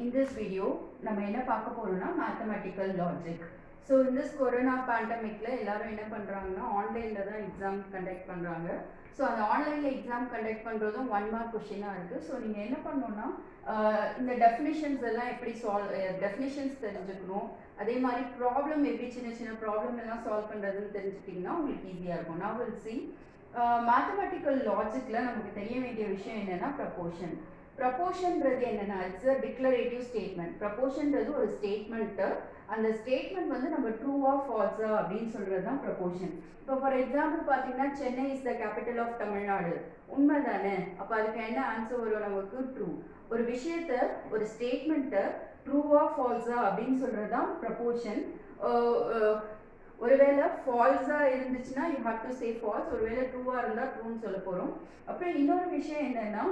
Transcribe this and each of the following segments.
In this video, நம்ம என்ன பார்க்க போறோம்னா mathematical logic. So in this corona pandemicல எல்லாரும் என்ன பண்றாங்கன்னா ஆன்லைன்ல தான் எக்ஸாம் கண்டக்ட் பண்றாங்க. ஸோ அந்த ஆன்லைன்ல எக்ஸாம் கண்டக்ட் பண்றதும் 1 மார்க் கொஸ்டினா இருக்கு. ஸோ நீங்க என்ன பண்ணணும்னா இந்த டெஃபினிஷன்ஸ் எல்லாம் எப்படி டெஃபினிஷன்ஸ் தெரிஞ்சுக்கணும், அதே மாதிரி ப்ராப்ளம் எப்படி சின்ன சின்ன ப்ராப்ளம் எல்லாம் சால்வ் பண்றதுன்னு தெரிஞ்சுக்கிட்டீங்கன்னா உங்களுக்கு ஈஸியா இருக்கும். Now we'll see மேத்தமெட்டிக்கல் லாஜிக்ல நமக்கு தெரிய வேண்டிய விஷயம் என்னன்னா ப்ரப்போர்ஷன். ப்ரப்போர்ஷன்றது என்னன்னா இட்ஸ் அ டிக்ளரேட்டிவ் ஸ்டேட்மெண்ட். ப்ரப்போர்ஷன்றது ஒரு ஸ்டேட்மெண்ட். அந்த ஸ்டேட்மெண்ட் வந்து நம்ம ட்ரூவா ஃபால்ஸா அப்படின்னு சொல்றது தான் ப்ரப்போர்ஷன். இப்போ ஃபார் எக்ஸாம்பிள் பார்த்தீங்கன்னா Chennai is the capital of Tamil Nadu, உண்மை தானே? அப்போ அதுக்கு என்ன ஆன்சர் வரும் நமக்கு? ட்ரூ. ஒரு விஷயத்த ஒரு ஸ்டேட்மெண்ட்டை ட்ரூவா ஃபால்ஸா அப்படின்னு சொல்றது தான் ப்ரப்போர்ஷன். ஒருவேளை ஃபால்ஸாக இருந்துச்சுன்னா you have to say false, ஒருவேளை ட்ரூவாக இருந்தால் ட்ரூன்னு சொல்ல போகிறோம். அப்புறம் இன்னொரு விஷயம் என்னென்னா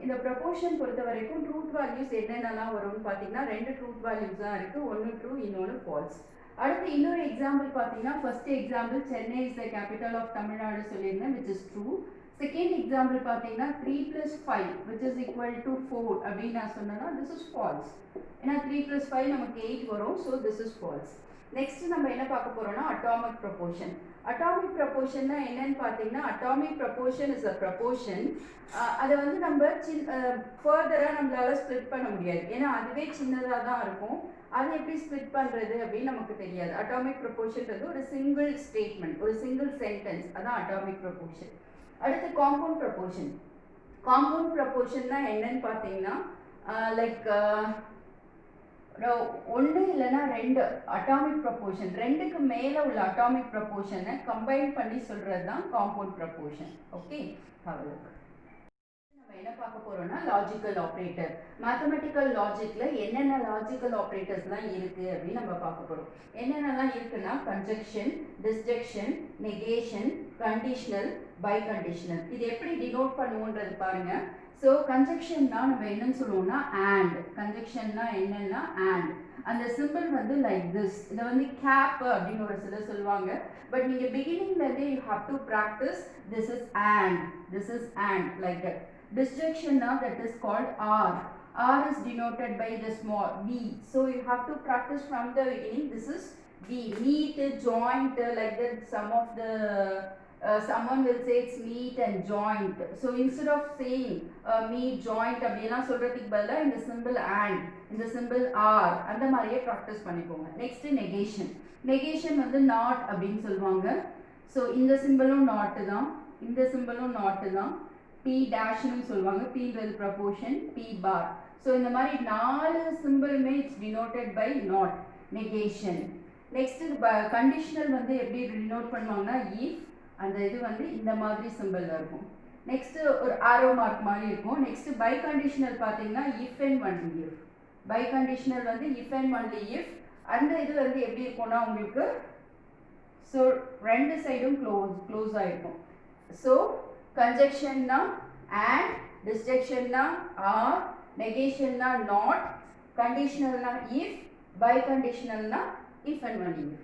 இந்த ப்ரப்போர்ஷன் பொறுத்த வரைக்கும் ட்ரூத் வேல்யூஸ் என்னென்னலாம் வரும்னு பார்த்தீங்கன்னா 2 ட்ரூத் வேல்யூஸ் தான் இருக்குது, ஒன்று ட்ரூ இன்னொன்று ஃபால்ஸ். அடுத்து இன்னொரு எக்ஸாம்பிள் பார்த்தீங்கன்னா first example Chennai is the capital of Tamil Nadu சொல்லியிருந்தேன், which is true. Second example பார்த்தீங்கன்னா 3 + 5 which is equal to 4 அப்படின்னு நான் சொன்னேன்னா திஸ் இஸ் ஃபால்ஸ். ஏன்னா 3 + 5 நமக்கு 8 வரும், so this is false. Next நம்ம என்ன பார்க்க போறோம்னா அட்டாமிக் ப்ரப்போர்ஷன். அட்டாமிக் ப்ரப்போர்ஷன்னா என்னன்னு பார்த்தீங்கன்னா atomic proportion is a proportion. அதை வந்து நம்ம ஃபர்தராக நம்மளால ஸ்ப்ளிட் பண்ண முடியாது, ஏன்னா அதுவே சின்னதாக தான் இருக்கும். அதை எப்படி ஸ்ப்ளிட் பண்ணுறது அப்படின்னு நமக்கு தெரியாது. அட்டாமிக் ப்ரப்போர்ஷன்றது ஒரு சிங்கிள் ஸ்டேட்மெண்ட், ஒரு சிங்கிள் சென்டென்ஸ், அதான் அட்டாமிக் ப்ரப்போர்ஷன். அடுத்து காம்பவுண்ட் ப்ரப்போர்ஷன். காம்பவுண்ட் ப்ரப்போர்ஷன்னா என்னன்னு பார்த்தீங்கன்னா லைக் 1 இல்லைன்னா 2 அட்டாமிக் ப்ரப்போர்ஷன், 2க்கு மேலே உள்ள அட்டாமிக் ப்ரப்போர்ஷனை கம்பைன் பண்ணி சொல்கிறது தான் காம்பவுண்ட் ப்ரப்போர்ஷன். ஓகே, அவ்வளோக்கு நம்ம என்ன பார்க்க போகிறோம்னா லாஜிக்கல் ஆப்ரேட்டர். மேத்தமெட்டிக்கல் லாஜிக்கில் என்னென்ன லாஜிக்கல் ஆப்ரேட்டர்ஸ்லாம் இருக்குது அப்படின்னு நம்ம பார்க்க போகிறோம். என்னென்னலாம் இருக்குன்னா conjunction, disjunction, negation, conditional, biconditional. இது எப்படி டினோட் பண்ணுவோன்றது பாருங்கள். ஸோ கன்ஜெக்ஷன்னா நம்ம என்னன்னு சொல்லுவோம்னா அண்ட். கன்ஜெக்ஷன்னா என்னன்னா அண்ட். அந்த சிம்பிள் வந்து லைக் திஸ். இதை வந்து கேப் அப்படின்னு ஒரு சிலர் சொல்லுவாங்க. பட் நீங்கள் பிகினிங்லேருந்தே you have to practise this is and, this is and like that. Disjunction that is called R. R is denoted by the small v. So you have to practice from the beginning. This is v. Neat, joint, like that. Some of the someone will say it's neat and joint. So instead of saying meat, joint அப்படினா சொல்றதுக்கு பதிலா இந்த symbol and, இந்த symbol R அந்த மாதிரியே practice பண்ணிக்கோங்க. Next negation. Negation வந்து not அப்படின்னு சொல்லுவாங்க. So இந்த சிம்பலும் not தான், இந்த சிம்பலும் not தான். P டேஷ்னு சொல்லுவாங்க. Pன்றது ப்ரப்போர்ஷன், P பார். ஸோ இந்த மாதிரி 4 சிம்பிளுமே it's denoted by not, negation. Next conditional வந்து எப்படி டினோட் பண்ணுவாங்கன்னா இஃப், அந்த இது வந்து இந்த மாதிரி சிம்பிள் இருக்கும். நெக்ஸ்ட் ஒரு ஆரோ மார்க் மாதிரி இருக்கும். நெக்ஸ்ட் பை கண்டிஷனல் பார்த்தீங்கன்னா if and only if. Biconditional வந்து இஃப் அண்ட் ஒன்லி இஃப். அந்த இது வந்து எப்படி இருக்கும்னா உங்களுக்கு ஸோ 2 சைடும் க்ளோஸ் ஆகிருக்கும். So conjunction na and, disjunction na or, negation na not, conditional na if, biconditional na if and only if.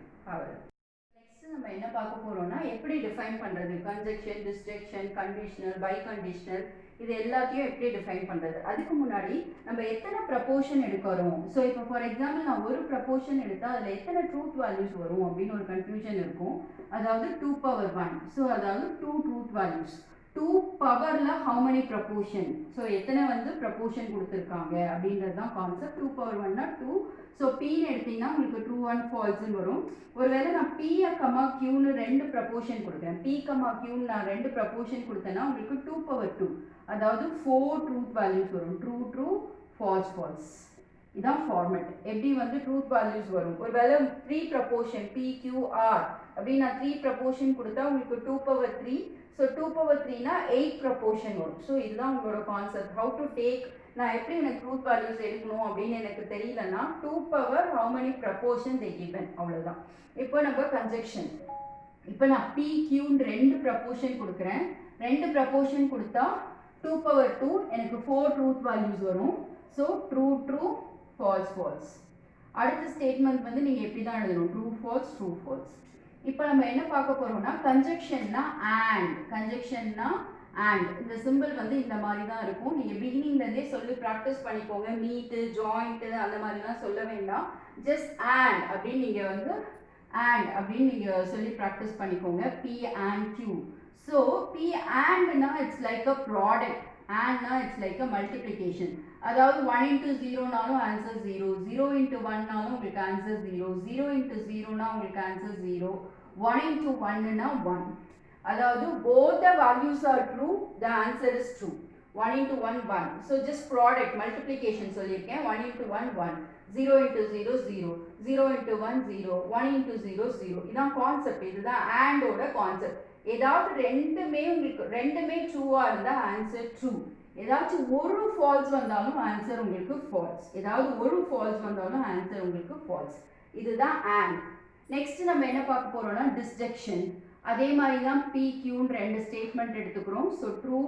Next நம்ம என்ன பார்க்க போறோம்னா எப்படி டிஃபைன் பண்றது conjunction, disjunction, conditional, biconditional இது எல்லாத்தையும் எப்படி டிஃபைன் பண்றது. அதுக்கு முன்னாடி நம்ம எத்தனை ப்ரப்போர்ஷன் எடுக்கிறோம். ஸோ இப்போ ஃபார் எக்ஸாம்பிள் நான் ஒரு ப்ரப்போர்ஷன் எடுத்தால் அதில் எத்தனை ட்ரூத் வேல்யூஸ் வரும் அப்படின்னு ஒரு கன்ஃபியூஷன் இருக்கும். அதாவது 2^1. ஸோ அதாவது 2 ட்ரூத் வேல்யூஸ். 2 பவரில் ஹவு மெனி ப்ரப்போர்ஷன், ஸோ எத்தனை வந்து ப்ரப்போர்ஷன் கொடுத்துருக்காங்க அப்படின்றது தான் கான்செப்ட். 2^1னா 2. ஸோ பின்னு எடுத்தீங்கன்னா உங்களுக்கு ட்ரூ அண்ட் ஃபால்ஸ்ன்னு வரும். ஒருவேளை நான் P Qன்னு 2 ப்ரப்போர்ஷன் கொடுக்குறேன், P Qன்னு நான் 2 ப்ரப்போர்ஷன் கொடுத்தேன்னா உங்களுக்கு 2^2, அதாவது 4 ட்ரூத் வேல்யூஸ் வரும். True true, false false. இதான் ஃபார்மெட். எப்படி வந்து ட்ரூத் வேல்யூஸ் வரும். ஒருவேளை 3 ப்ரப்போர்ஷன் PQR அப்படின்னு நான் 3 ப்ரப்போர்ஷன் கொடுத்தா உங்களுக்கு 2^3. ஸோ 2^3னா 8 ப்ரப்போர்ஷன் வரும். ஸோ இதுதான் உங்களோட கான்செப்ட். ஹவு டு டேக், நான் எப்படி எனக்கு ட்ரூத் வேல்யூஸ் எடுக்கணும் அப்படின்னு எனக்கு தெரியலன்னா 2 power how many proportion they given, அவ்வளோதான். இப்போ நம்ம கன்ஜெக்ஷன். இப்போ நான் PQன்னு 2 ப்ரப்போர்ஷன் கொடுக்குறேன். 2 ப்ரப்போர்ஷன் கொடுத்தா 2^2 எனக்கு 4 ட்ரூத் வேல்யூஸ் வரும். So true true, false false. அடுத்த ஸ்டேட்மெண்ட் வந்து நீங்கள் எப்படி தான் எழுதணும், ட்ரூ ஃபால்ஸ், ட்ரூ ஃபால்ஸ். இப்போ நம்ம என்ன பார்க்க போறோம்னா கன்ஜெக்ஷன்னா அண்ட். கன்ஜெக்ஷன்னா and இந்த symbol வந்து இந்த மாதிரி தான் இருக்கும். நீங்க beginningல இருந்தே சொல்லி practice பண்ணிக்கோங்க. meet, joint அந்த மாதிரிலாம் சொல்ல வேண்டாம். just and அப்படின்னு நீங்க வந்து and அப்படின்னு நீங்க சொல்லி practice பண்ணிக்கோங்க. p and q. so p and னா it's like a product, and னா it's like a multiplication. அதாவது 1 into 0 நாலும் answer 0, 0 into 1 நாலும் உங்களுக்கு answer 0, 0 into 0 னா உங்களுக்கு answer 0, 1 into 1 னா 1. அதாவது both the values are true, the answer is true. 1 into 1 1. So just product multiplication சொல்லிருக்கேன். 1 into 1 1, 0 into 0 0, 0 into 1 0, 1 into 0 0. இதான் கான்செப்ட். இதுதான் and ஓட கான்செப்ட். ஏதாவது ரெண்டுமே உங்களுக்கு ரெண்டுமே ட்ரூவா இருந்தா ஆன்சர் ட்ரூ. ஏதாச்சும் ஒரு ஃபால்ஸ் வந்தாலும் ஆன்சர் உங்களுக்கு ஃபால்ஸ். ஏதாவது ஒரு ஃபால்ஸ் வந்தாலும் ஆன்சர் உங்களுக்கு ஃபால்ஸ். இதுதான் and. நெக்ஸ்ட் நம்ம என்ன பார்க்க போறோம்னா டிஸ்ஜெக்ஷன். அதே மாதிரி தான் PQன்னு ரெண்டு ஸ்டேட்மெண்ட் எடுத்துக்கிறோம். So true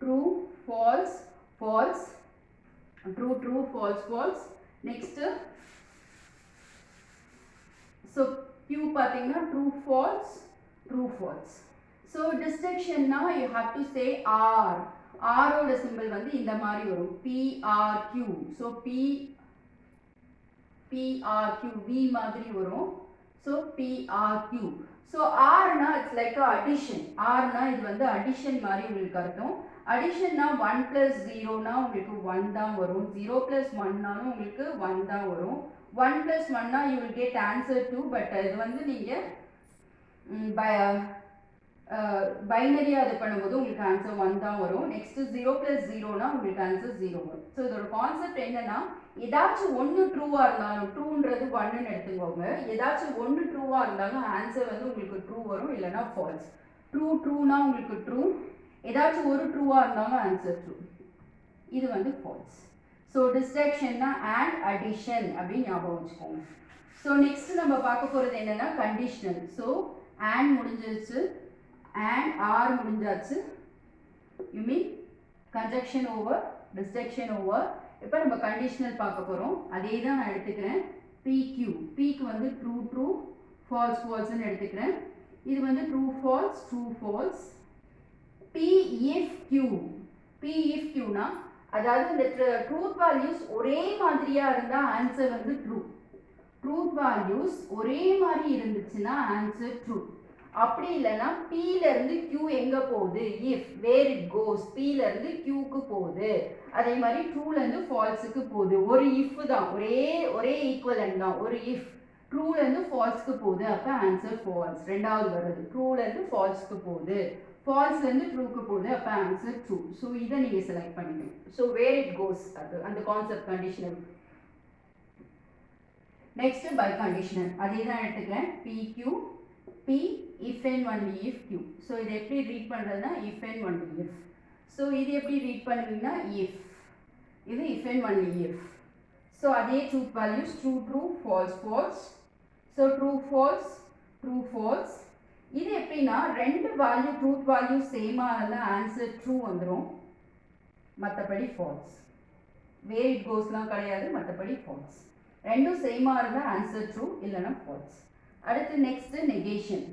true false false, true true false false. Next so Q பார்த்தீங்கன்னா true false true false. So டிஸ்ஜெக்ஷன்னா you have to say or. ஆரோட சிம்பிள் வந்து இந்த மாதிரி வரும், PRQ. ஸோ PRQ V மாதிரி வரும். So PRQ. ஸோ ஆர்னா இட்ஸ் லைக் அடிஷன். ஆர்னா இது வந்து அடிஷன் மாதிரி உங்களுக்கு அர்த்தம். அடிஷன்னா 1 + 0னா உங்களுக்கு 1 தான் வரும், 0 + 1னாலும் உங்களுக்கு 1 தான் வரும். 1 + 1னா you will get answer 2. But இது வந்து நீங்கள் பைனரியாக இது பண்ணும்போது உங்களுக்கு ஆன்சர் 1 தான் வரும். நெக்ஸ்ட் 0 + 0னா உங்களுக்கு ஆன்சர் 0 வரும். ஸோ இதோட கான்செப்ட் என்னன்னா, ஏதாச்சும் ஒன்று ட்ரூவாக இருந்தாலும், ட்ரூன்றது 1ன்னு எடுத்துக்கோங்க, ஏதாச்சும் ஒன்று ட்ரூவாக இருந்தாலும் ஆன்சர் வந்து உங்களுக்கு ட்ரூ வரும், இல்லைனா ஃபால்ஸ். ட்ரூனா உங்களுக்கு ட்ரூ, ஏதாச்சும் ஒரு ட்ரூவாக இருந்தாலும் ஆன்சர் ட்ரூ, இது வந்து ஃபால்ஸ். ஸோ டிஸ்ட்ராக்ஷன்னா அண்ட் அடிஷன் அப்படின்னு ஞாபகம் வச்சுக்கோங்க. ஸோ நெக்ஸ்ட் நம்ம பார்க்க போகிறது என்னன்னா கண்டிஷனல். ஸோ அண்ட் முடிஞ்சிருச்சு, and or முடிஞ்சாச்சு. you mean conjunction over, disjunction over. இப்போ நம்ம கண்டிஷனல் பார்க்க போறோம். அதே தான் நான் எடுத்துக்கிறேன். PQ. Pக்கு வந்து true true, false false ன்னு எடுத்துக்கிறேன். இது வந்து true false true false. P if Q. P if Q னா அதாவது இந்த ட்ரூத் வேல்யூஸ் ஒரே மாதிரியா இருந்தா ஆன்சர் வந்து ட்ரூ. ட்ரூத் வேல்யூஸ் ஒரே மாதிரி இருந்துச்சுன்னா ஆன்சர் ட்ரூ. அப்படி இல்லைன்னா Pல இருந்து Q எங்க போகுது, if where it goes, Pல இருந்து Qக்கு போகுது. அதே மாதிரி ட்ரூல இருந்து ஃபால்ஸுக்கு போகுது. ஒரு if தான், ஒரே ஈக்குவலன்ட் தான். ஒரு if ட்ரூல இருந்து ஃபால்ஸ்க்கு போகுது, அப்ப ஆன்சர் ஃபால்ஸ். ரெண்டாவது வருது ட்ரூல இருந்து ஃபால்ஸ்க்கு போகுது, ஃபால்ஸ்ல இருந்து ட்ரூக்கு போகுது, அப்ப ஆன்சர் ட்ரூ. ஸோ இதை நீங்க செலக்ட் பண்ணிக்கணும். ஸோ வேர் இட் கோஸ், அது அந்த concept conditional. Next biconditional அதே தான் எடுத்துக்கிறேன். PQ P if and only if Q. So இது எப்படி ரீட் பண்ணுறதுனா if and only if. So இது எப்படி ரீட் பண்ணுவீங்கன்னா if, இது if and only if. So அதே truth values true true false false. So true false true false. இது எப்படின்னா ரெண்டு வேல்யூ ட்ரூத் வேல்யூ சேமாக இருந்தால் ஆன்சர் ட்ரூ வந்துடும், மற்றபடி ஃபால்ஸ். வேர் இட் கோஸ்லாம் கிடையாது, மற்றபடி ஃபால்ஸ். ரெண்டும் சேமாக இருந்தால் ஆன்சர் ட்ரூ, இல்லைன்னா ஃபால்ஸ். அடுத்து நெக்ஸ்ட் நெகேஷன்.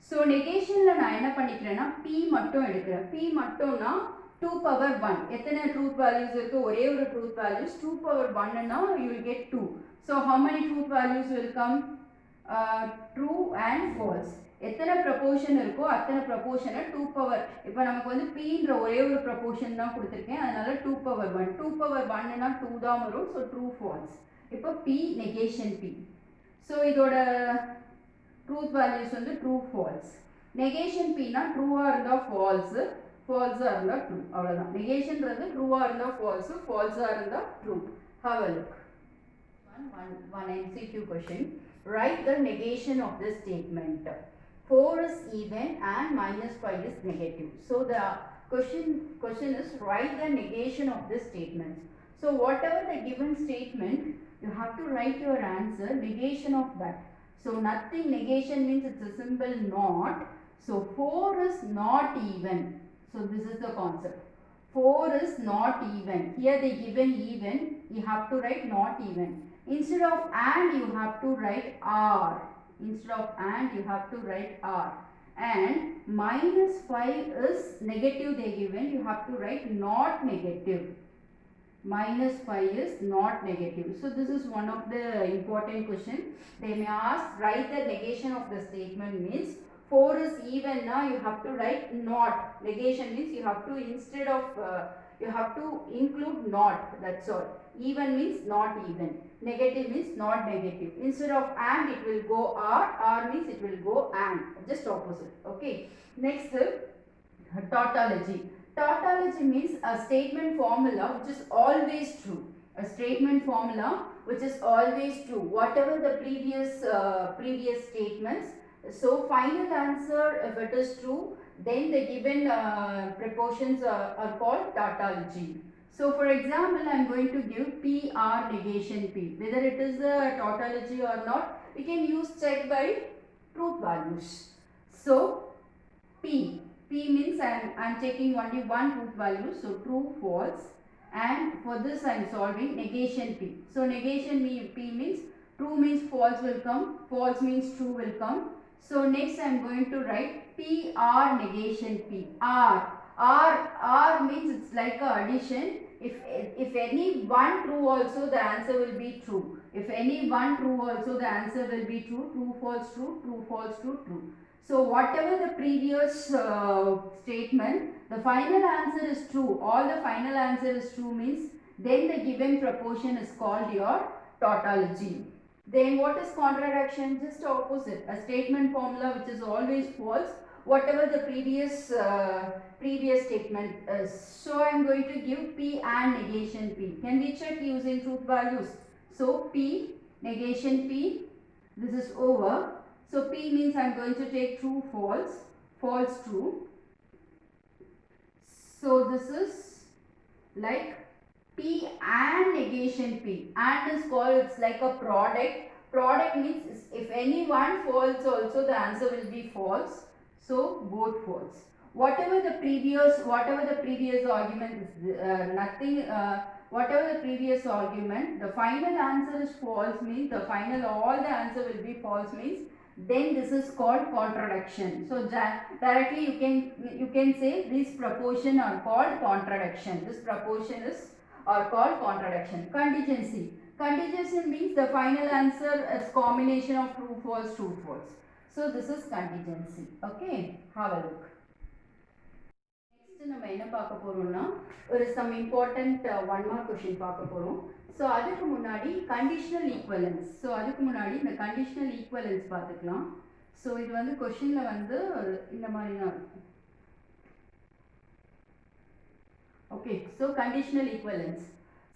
ஸோ நெகேஷனில் நான் என்ன பண்ணிக்கிறேன்னா P மட்டும் எடுக்கிறேன். P மட்டும்னா 2^1. எத்தனை ட்ரூத் வேல்யூஸ் இருக்கு, ஒரே ஒரு ட்ரூத் வேல்யூஸ். 2^1னா you will get 2. So how many truth values will come? True and false. எத்தனை ப்ரொபோர்ஷன் இருக்கோ அத்தனை ப்ரொபோர்ஷனை 2 இப்போ நமக்கு வந்து Pன்ற ஒரே ஒரு ப்ரொபோர்ஷன் தான் கொடுத்துருக்கேன், அதனால 2^1. 2^1னா 2 தான் வரும். So true falls. இப்போ P நெகேஷன் P. ஸோ இதோட ட்ரூத் வேல்யூஸ் வந்து ட்ரூ ஃபால்ஸ். நெகேஷன் Pனா ட்ரூவாக இருந்தால் ஃபால்ஸு, ஃபால்ஸாக இருந்தால் ட்ரூ, அவ்வளோதான். நெகேஷன்றது ட்ரூவாக இருந்தால் ஃபால்ஸு, ஃபால்ஸாக இருந்தால் true. Have a look. One MCQ question. Write the negation of this statement. 4 is even and -5 is negative. So the question is write the negation of this statement. So whatever the given statement, you have to write your answer, negation of that. So nothing, negation means it's a simple not. So 4 is not even. So this is the concept. 4 is not even. Here they given even, you have to write not even. Instead of and you have to write or. Instead of and you have to write or. and minus 5 is negative they given, you have to write not negative. Minus 5 is not negative. So this is one of the important question. They may ask, write the negation of the statement means 4 is even, now you have to write not. Negation means you have to, instead of you have to include not, that's all. Even means not even. Negative means not negative. Instead of and it will go or means it will go and. Just opposite. Okay. Next, tautology. Tautology means a statement formula which is always true. A statement formula which is always true. Whatever the previous statements. So final answer, if it is true, then the given proportions are called tautology. So for example, I am going to give PR negation P. Whether it is a tautology or not, we can use check by truth values. So P means I am taking only one truth value, so true, false, and for this I am solving negation P. So negation P means true means false will come, false means true will come. So next I am going to write PR negation P. R means it's like a addition. If any one true also, the answer will be true. If any one true also, the answer will be true. True, false, true, true, false, true, true. So whatever the previous statement, the final answer is true. All the final answer is true means then the given proportion is called your tautology. Then what is contradiction? Just opposite. A statement formula which is always false. Whatever the previous statement is. So I am going to give P and negation P. Can we check using truth values? So P, negation P, this is over. So P means I am going to take true, false, false, true. So this is like P and negation P. And is called, it's like a product. Product means if any one false also, the answer will be false. So both false. Whatever the previous argument is whatever the previous argument, the final answer is false means the final all the answer will be false means then this is called contradiction. So directly you can say these proportion are called contradiction. This proportion is are called contradiction. Contingency. Contingency means the final answer is combination of true, false, true, false. So this is contingency. Okay, have a look. Next நம்ம என்ன பார்க்க போறோம்னா ஒரு some important one mark question பார்க்க போறோம். So அதுக்கு முன்னாடி conditional equivalence. So அதுக்கு முன்னாடி இந்த conditional equivalence பார்த்துக்கலாம். So இது வந்து questionல வந்து இந்த மாதிரி தான் இருக்கும். Okay, so conditional equivalence.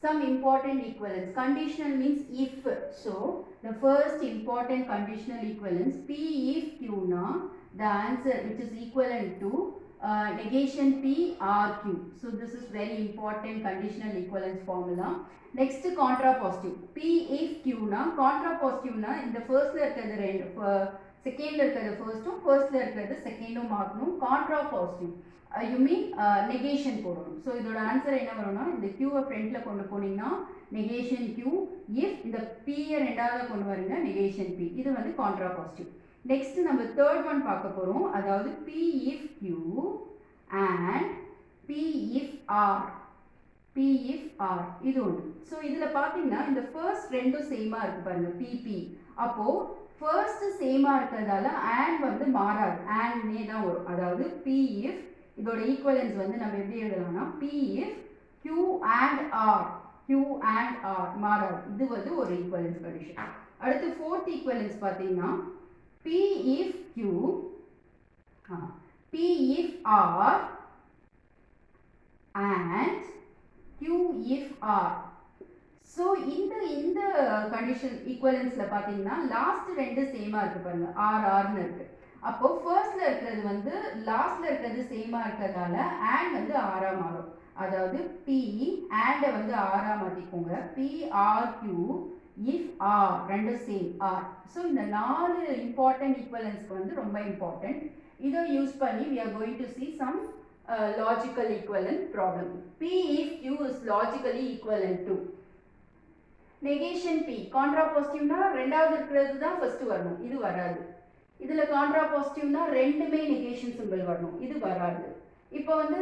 Some important equivalence. Conditional means if. So the first important conditional equivalence, P if Q na, the answer which is equivalent to negation P R Q. So this is very important conditional equivalence formula. Next contrapositive. P if Q na, contrapositive na, in the first la irukadhu second la irukadhu first la irukadhu second marknum. Contrapositive. You mean negation போடணும். So இதோட answer என்ன வரும்னா இந்த Q ஃப்ரண்ட்ல கொண்டு போனீங்கன்னா negation Q, if இந்த P ரெண்டாவதா கொண்டு வரீங்க negation P. இது வந்து contrapositive. Next நம்ம third one பார்க்க போறோம். அதாவது P if Q and P if R. P if R இது ஒன்று. So இதுல பாத்தீங்கன்னா இந்த first ரெண்டும் சேமா இருக்கு பாருங்க PP. அப்போ first சேமா இருக்கிறதால and வந்து மாறாது. and நே தான் வரும். அதாவது P if இதோட ஈக்குவலன்ஸ் வந்து நம்ம எப்படி எழுதலாம்னா P if Q and R. Q and R மாறாது. இது வந்து ஒரு ஈக்குவலன்ஸ் கண்டிஷன். அடுத்து fourth ஈக்குவலன்ஸ் பாத்தீங்கன்னா P if Q P if R and Q if R. So இந்த கண்டிஷன் ஈக்குவலன்ஸ்ல பாத்தீங்கன்னா லாஸ்ட் ரெண்டு சேமா இருக்கு பாருங்க R ன்னு இருக்கு. அப்போ ஃபர்ஸ்ட்ல இருக்கிறது வந்து லாஸ்ட்ல இருக்கிறது சேமா இருக்கிறதால and வந்து r ஆ மாறும். அதாவது P and வந்து r ஆ மாத்திக்கோங்க. P R Q if R ரெண்டு சேம் R. So இந்த நாலு இம்பார்ட்டன்ட் ஈக்குவலன்ஸ்க்கு வந்து ரொம்ப இம்பார்ட்டன்ட். இதை யூஸ் பண்ணி we are going to see some logical equivalent problem. P if Q is logically equivalent to negation P. contrapositive னா ரெண்டாவது இருக்கிறது தான் ஃபர்ஸ்ட் வரணும். இது வராது. இதில் கான்ட்ரா பாசிட்டிவ்னா ரெண்டுமே நெகேஷன் சிம்பிள் வரணும், இது வராது. இப்போ வந்து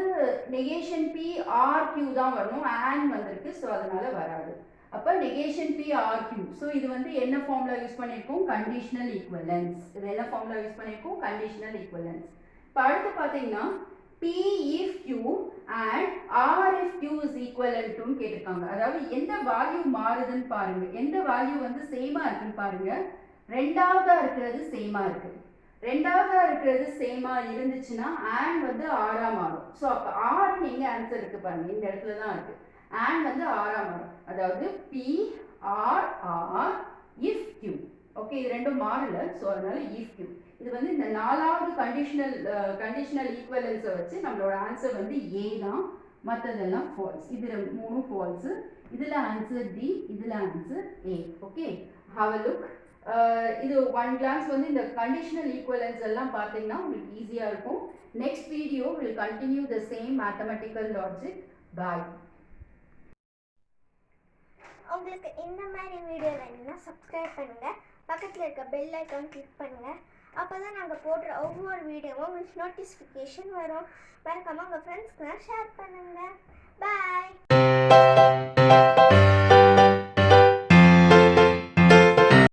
நெகேஷன் பி ஆர் கியூ தான் வரணும், அண்ட் வந்திருக்கு, ஸோ அதனால வராது. அப்போ negation P or Q. So இது வந்து என்ன ஃபார்முலா யூஸ் பண்ணியிருக்கோம், கண்டிஷனல் ஈக்குவலன்ஸ். இது என்ன ஃபார்முலா யூஸ் பண்ணியிருக்கோம், கண்டிஷனல் ஈக்குவலன்ஸ். இப்போ அடுத்து பார்த்தீங்கன்னா P if Q and R if Q is equivalent to கேட்டிருக்காங்க. அதாவது எந்த வேல்யூ மாறுதுன்னு பாருங்க, எந்த வேல்யூ வந்து சேமா இருக்குன்னு பாருங்க. ரெண்டாவதா இருக்கிறது சேமா இருக்கு. ரெண்டாவதா இருக்கிறது சேமா இருந்துச்சுன்னா and வந்து ஆறா மாறும். ஸோ அப்போ ஆர் எங்க ஆன்சர் இருக்கு பாருங்க, இந்த இடத்துல தான் இருக்கு. and வந்து ஆறா மாறும். அதாவது P R R if Q. Okay, இது ரெண்டும் மாறல, ஸோ அதனால if Q. இது வந்து இந்த நாலாவது கண்டிஷனல் ஈக்குவலன்ஸை வச்சு நம்மளோட ஆன்சர் வந்து ஏ தான், மற்றதெல்லாம் ஃபால்ஸ். இதில் 3 ஃபால்ஸு, இதில் ஆன்சர் டி, இதில் answer A. Okay, have a look. இது ஒன் கிளான்ஸ் வந்து இந்த கண்டிஷனல் ஈக்குவலன்ஸ் எல்லாம் பார்த்தீங்கன்னா உங்களுக்கு ஈஸியாக இருக்கும். Next video will continue the same mathematical logic. Bye. உங்களுக்கு இந்த மாதிரி வீடியோ வேணும்னா சப்ஸ்கிரைப் பண்ணுங்கள், பக்கத்தில் இருக்க பெல் ஐக்கான் கிளிக் பண்ணுங்கள். அப்போ தான் நாங்கள் போடுற ஒவ்வொரு வீடியோவும் உங்களுக்கு நோட்டிஃபிகேஷன் வரும். மறக்காமல் உங்கள் ஃப்ரெண்ட்ஸ்க்குலாம் ஷேர் பண்ணுங்கள். பாய்.